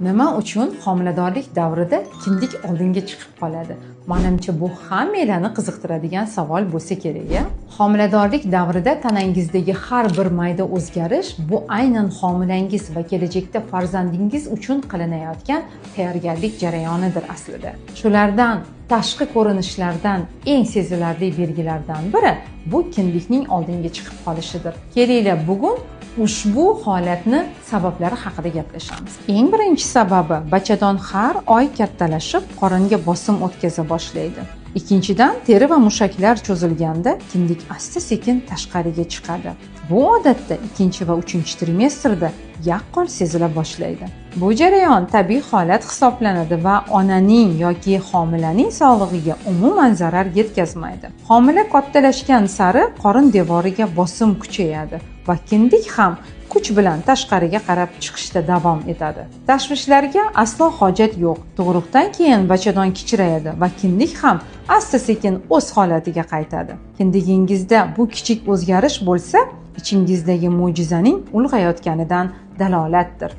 Nima uchun homiladorlik davrida kindik oldinga chiqib qoladi? Menimcha bu hammalarni qiziqtiradigan savol bo'lsa kerak-a? Homiladorlik davrida tanangizdagi har bir mayda o'zgarish bu aynan homilangiz va kelajakda farzandingiz uchun qilinayotgan tayyorgarlik jarayonidir aslida. Shulardan tashqi ko'rinishlardan eng sezilarli belgilardan biri bu kindikning oldinga chiqib qolishidir. Kelinglar bugun ushbu holatni sabablari haqida gaplashamiz. Eng birinchi sababi bachadon har oy kattalashib, qoringa bosim o'tkaza boshlaydi. Ikkinchidan, teri va mushaklar cho'zilganda kindik asta-sekin tashqariga chiqadi. Bu odatda 2 va 3 trimestrda yaqqol sezila boshlaydi. Bu jarayon tabiiy holat hisoblanadi va onaning yoki homilaning sog'lig'iga umuman zarar yetkazmaydi. Homila kattalashgan sari qorin devoriga bosim kuchayadi va kindik ham kuch bilan tashqariga qarab chiqishda davom etadi. Tashvishlarga aslo hojat yo'q. Tug'ruqdan keyin bachadon kichrayadi va kindik ham asta-sekin o'z holatiga qaytadi. Kindigingizda bu kichik o'zgarish bo'lsa, ichingizdagi mo'jizaning ulg'ayotganidan dalolatdir.